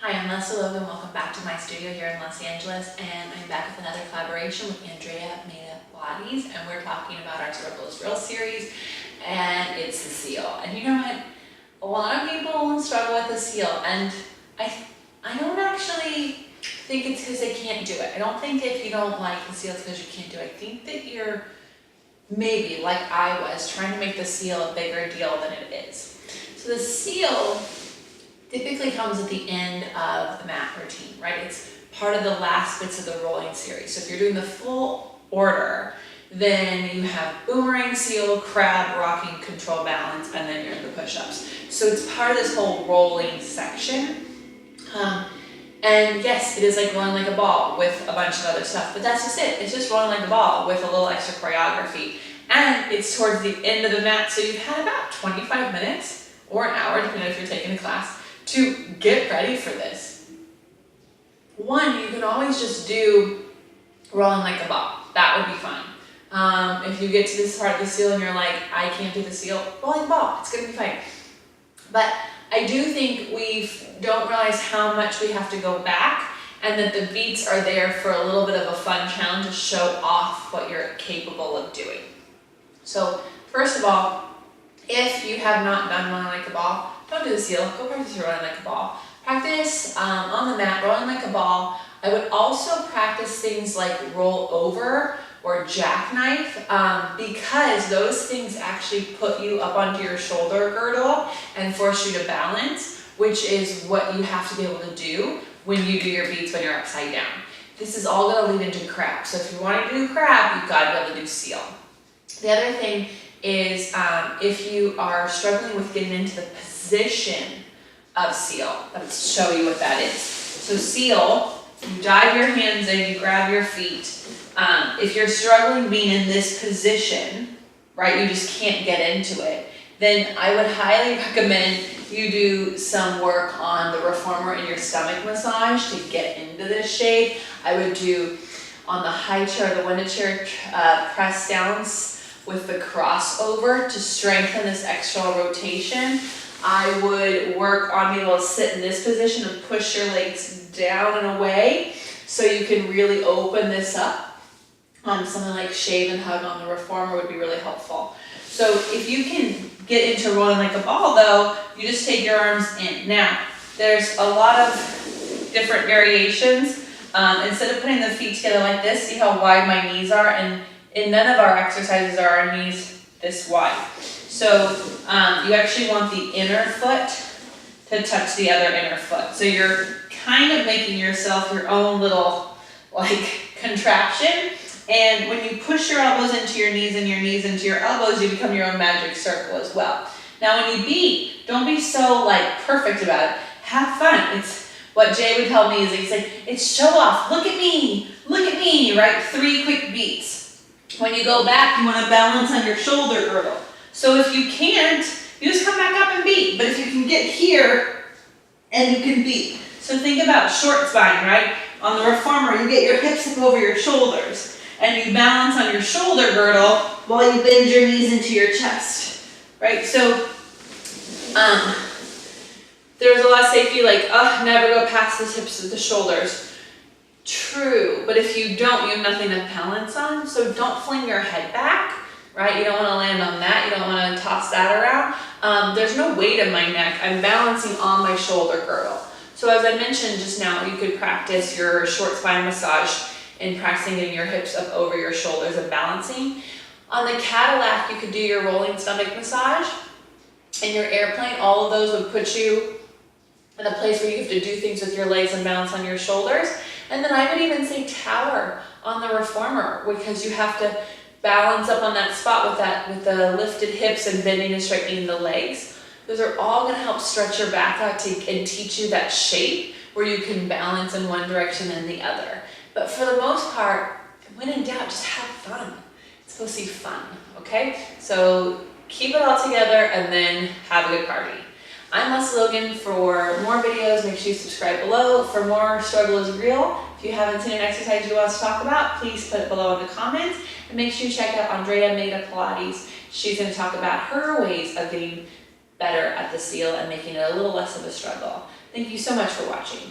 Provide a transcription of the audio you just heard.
Hi, I'm Lesley Logan. Welcome back to my studio here in Los Angeles, and I'm back with another collaboration with Andrea made Pilates, and we're talking about our Struggle is Real series, and it's the seal. And you know what? A lot of people struggle with the seal, and I don't actually think it's because they can't do it. I don't think if you don't like the seal, it's because you can't do it. I think that you're maybe, like I was, trying to make the seal a bigger deal than it is. So the seal typically comes at the end of the mat routine, right? It's part of the last bits of the rolling series. So if you're doing the full order, then you have boomerang, seal, crab, rocking, control, balance, and then you're in the push-ups. So it's part of this whole rolling section. And yes, it is like rolling like a ball with a bunch of other stuff, but that's just it. It's just rolling like a ball with a little extra choreography. And it's towards the end of the mat, so you've had about 25 minutes or an hour, depending on if you're taking a class, to get ready for this. One, you can always just do rolling like a ball. That would be fine. If you get to this part of the seal and you're like, I can't do the seal, roll like a ball. It's gonna be fine. But I do think we don't realize how much we have to go back, and that the beats are there for a little bit of a fun challenge to show off what you're capable of doing. So first of all, if you have not done rolling like a ball, don't do the seal, go practice your rolling like a ball. Practice on the mat, rolling like a ball. I would also practice things like roll over or jackknife, because those things actually put you up onto your shoulder girdle and force you to balance, which is what you have to be able to do when you do your beats when you're upside down. This is all gonna lead into crab. So if you want to do crab, you've got to be able to do seal. The other thing is if you are struggling with getting into the position of seal, let's show you what that is. So seal, you dive your hands in, you grab your feet. If you're struggling being in this position, right, you just can't get into it, then I would highly recommend you do some work on the reformer and your stomach massage to get into this shape. I would do on the high chair, the window chair, press downs with the crossover to strengthen this extra rotation. I would work on being able to sit in this position and push your legs down and away so you can really open this up. Something like shave and hug on the reformer would be really helpful. So if you can get into rolling like a ball though, you just take your arms in. Now, there's a lot of different variations. Instead of putting the feet together like this, see how wide my knees are? And in none of our exercises are our knees this wide. So you actually want the inner foot to touch the other inner foot. So you're kind of making yourself your own little like contraption. And when you push your elbows into your knees and your knees into your elbows, you become your own magic circle as well. Now when you beat, don't be so like perfect about it. Have fun. It's what Jay would tell me is he's like, it's show off. Look at me, right? 3 quick beats. When you go back, you want to balance on your shoulder girdle. So if you can't, you just come back up and beat. But if you can get here, and you can beat. So think about short spine, right? On the reformer, you get your hips up over your shoulders. And you balance on your shoulder girdle while you bend your knees into your chest, right? So there's a lot of safety like, oh, never go past the tips of the shoulders. True, but if you don't, you have nothing to balance on, so don't fling your head back, right? You don't want to land on that. You don't want to toss that around. There's no weight in my neck. I'm balancing on my shoulder girdle. So as I mentioned just now, you could practice your short spine massage in practicing getting your hips up over your shoulders and balancing. On the Cadillac, you could do your rolling stomach massage. In your airplane, all of those would put you in a place where you have to do things with your legs and balance on your shoulders. And then I would even say tower on the reformer, because you have to balance up on that spot with the lifted hips and bending and straightening the legs. Those are all going to help stretch your back out and teach you that shape where you can balance in one direction and the other. But for the most part, when in doubt, just have fun. It's supposed to be fun, okay? So keep it all together and then have a good party. I'm Lesley Logan. For more videos, make sure you subscribe below. For more Struggle is Real, if you haven't seen an exercise you want us to talk about, please put it below in the comments. And make sure you check out Andrea made Pilates. She's going to talk about her ways of getting better at the seal and making it a little less of a struggle. Thank you so much for watching.